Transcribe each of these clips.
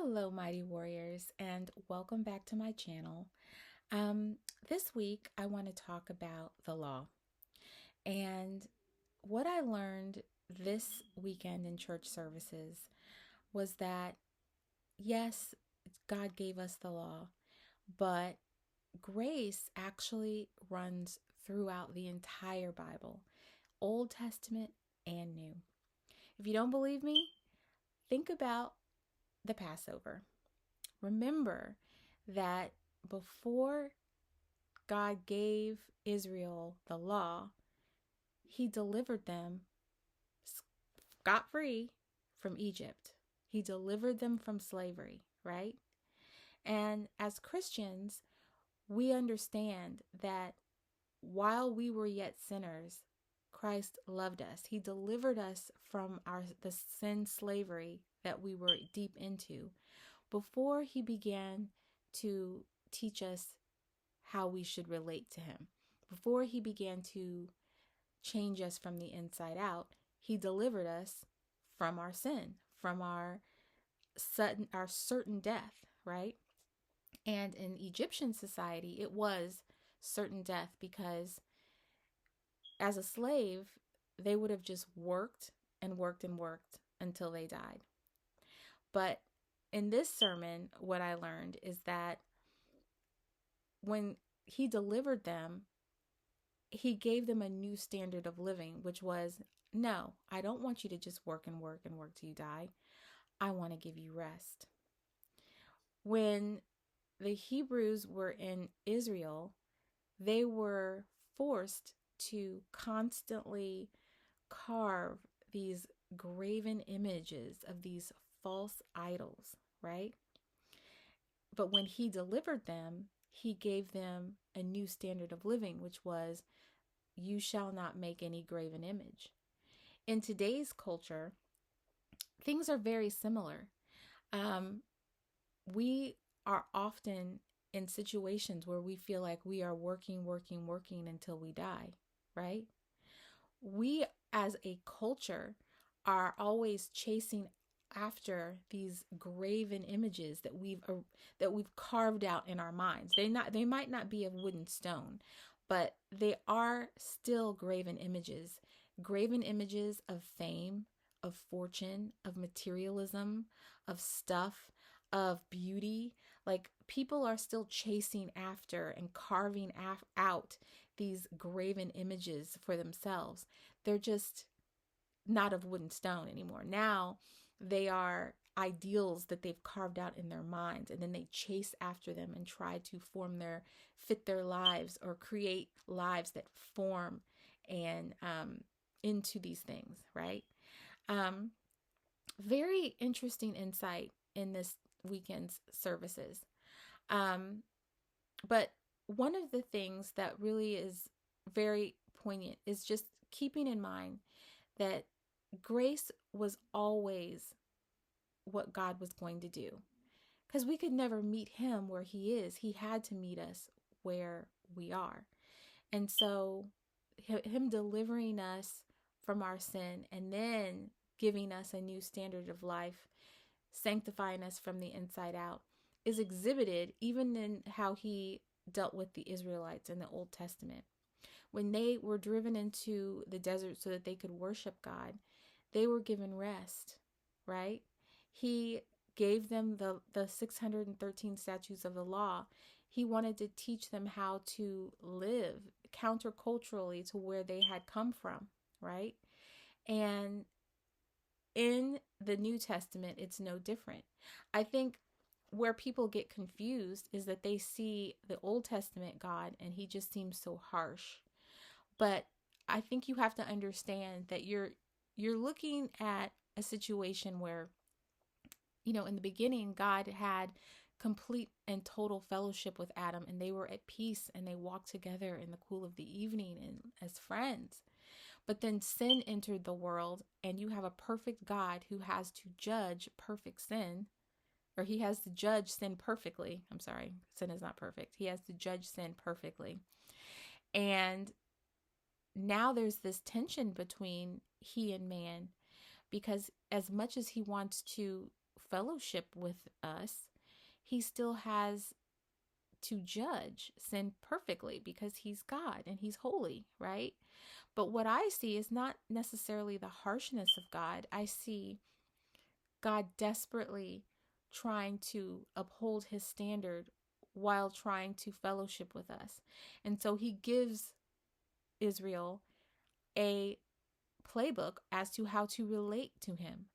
Hello, mighty warriors, and welcome back to my channel. This week, I want to talk about the law. And what I learned this weekend in church services was that, yes, God gave us the law, but grace actually runs throughout the entire Bible, Old Testament and New. If you don't believe me, think about the Passover. Remember that before God gave Israel the law, he delivered them scot free from Egypt. He delivered them from slavery, right? And as Christians, we understand that while we were yet sinners, Christ loved us. He delivered us from the sin slavery that we were deep into before he began to teach us how we should relate to him. Before he began to change us from the inside out, he delivered us from our sin, from our certain death, right? And in Egyptian society, it was certain death because as a slave, they would have just worked and worked and worked until they died. But in this sermon, what I learned is that when he delivered them, he gave them a new standard of living, which was, no, I don't want you to just work and work and work till you die. I want to give you rest. When the Hebrews were in Israel, they were forced to constantly carve these graven images of these false idols, right? But when he delivered them, he gave them a new standard of living, which was, you shall not make any graven image. In today's culture, things are very similar. We are often in situations where we feel like we are working, working, working until we die, right? We as a culture are always chasing after these graven images that we've carved out in our minds. They might not be of wood and stone, but they are still graven images of fame, of fortune, of materialism, of stuff, of beauty. Like people are still chasing after and carving out these graven images for themselves. They're just not of wood and stone anymore. Now they are ideals that they've carved out in their minds, and then they chase after them and try to fit their lives or create lives that form and into these things, right? Um, Very interesting insight in this weekend's services. Um, but one of the things that really is very poignant is just keeping in mind that grace was always what God was going to do. Because we could never meet him where he is. He had to meet us where we are. And so him delivering us from our sin and then giving us a new standard of life, sanctifying us from the inside out, is exhibited even in how he dealt with the Israelites in the Old Testament. When they were driven into the desert so that they could worship God, they were given rest, right? He gave them the 613 statutes of the law. He wanted to teach them how to live counterculturally to where they had come from, right? And in the New Testament, it's no different. I think where people get confused is that they see the Old Testament God and he just seems so harsh. But I think you have to understand that you're looking at a situation where, in the beginning, God had complete and total fellowship with Adam, and they were at peace and they walked together in the cool of the evening and as friends. But then sin entered the world, and you have a perfect God who has to judge perfect sin, or he has to judge sin perfectly. I'm sorry, sin is not perfect. He has to judge sin perfectly. And now there's this tension between he and man, because as much as he wants to fellowship with us, he still has to judge sin perfectly because he's God and he's holy, right? But what I see is not necessarily the harshness of God. I see God desperately trying to uphold his standard while trying to fellowship with us. And so he gives Israel a playbook as to how to relate to him.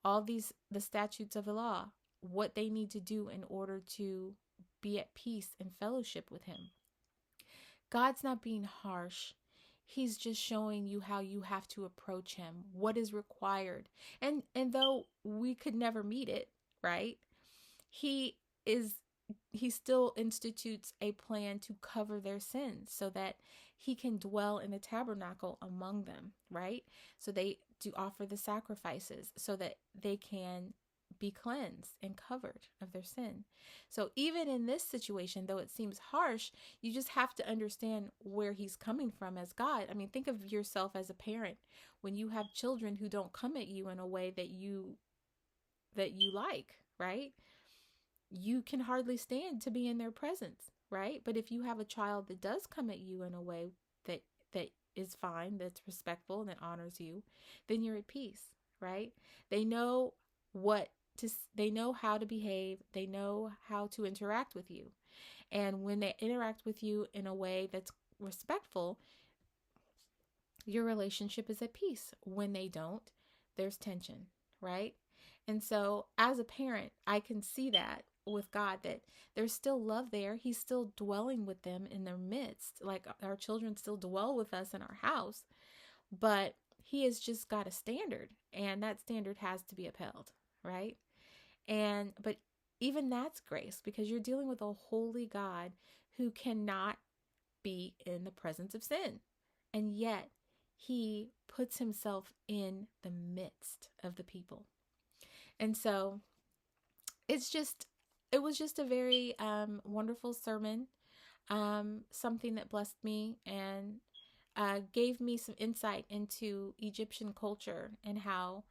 All the statutes of the law, what they need to do in order to be at peace and fellowship with him. God's not being harsh. He's just showing you how you have to approach him, what is required. And though we could never meet it, right? He still institutes a plan to cover their sins so that he can dwell in the tabernacle among them, right? So they do offer the sacrifices so that they can be cleansed and covered of their sin. So even in this situation, though it seems harsh, you just have to understand where he's coming from as God. I mean, think of yourself as a parent when you have children who don't come at you in a way that you like, right? You can hardly stand to be in their presence, right? But if you have a child that does come at you in a way that is fine, that's respectful, and that honors you, then you're at peace, right? They know they know how to behave, they know how to interact with you. And when they interact with you in a way that's respectful, your relationship is at peace. When they don't, there's tension, right? And so as a parent, I can see that with God, that there's still love there. He's still dwelling with them in their midst. Like our children still dwell with us in our house, but he has just got a standard, and that standard has to be upheld, right? But even that's grace, because you're dealing with a holy God who cannot be in the presence of sin. And yet he puts himself in the midst of the people. And so it was just a very wonderful sermon, something that blessed me and gave me some insight into Egyptian culture and how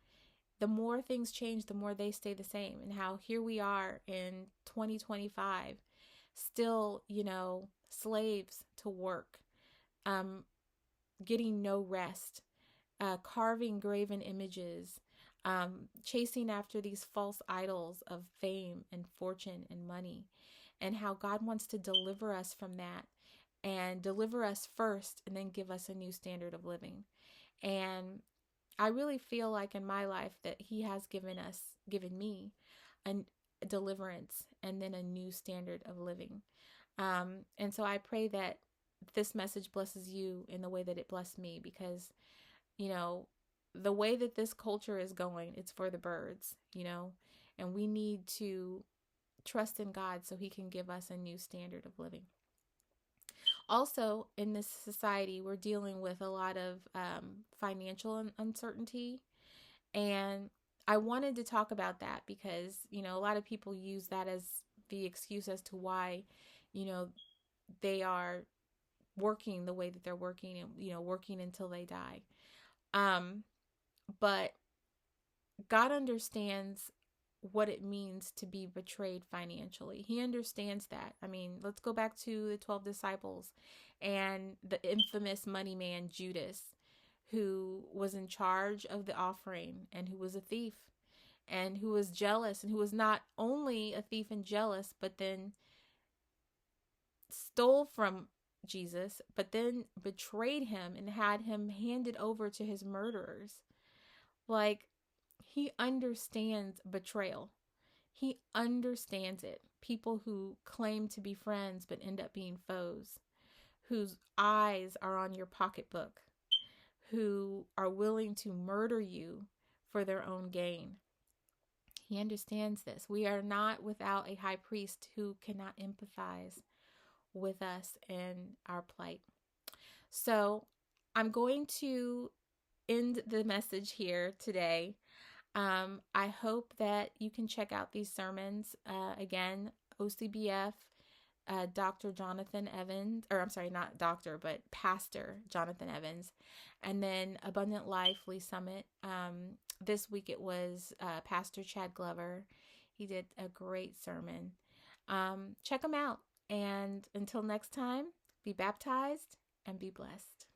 the more things change, the more they stay the same, and how here we are in 2025, still, slaves to work, getting no rest, carving graven images, chasing after these false idols of fame and fortune and money, and how God wants to deliver us from that and deliver us first and then give us a new standard of living. And I really feel like in my life that he has given me a deliverance and then a new standard of living. And so I pray that this message blesses you in the way that it blessed me, because, the way that this culture is going, it's for the birds, and we need to trust in God so he can give us a new standard of living. Also, in this society, we're dealing with a lot of financial uncertainty. And I wanted to talk about that because, a lot of people use that as the excuse as to why, they are working the way that they're working and, working until they die. But God understands what it means to be betrayed financially. He understands that. I mean, let's go back to the 12 disciples and the infamous money man Judas, who was in charge of the offering and who was a thief and who was jealous, and who was not only a thief and jealous, but then stole from Jesus, but then betrayed him and had him handed over to his murderers. Like, he understands betrayal. He understands it. People who claim to be friends but end up being foes, whose eyes are on your pocketbook, who are willing to murder you for their own gain. He understands this. We are not without a high priest who cannot empathize with us and our plight. So I'm going to end the message here today. I hope that you can check out these sermons. Again, OCBF, Dr. Jonathan Evans, or I'm sorry, not doctor, but Pastor Jonathan Evans. And then Abundant Life Lee Summit. This week it was Pastor Chad Glover. He did a great sermon. Check him out. And until next time, be baptized and be blessed.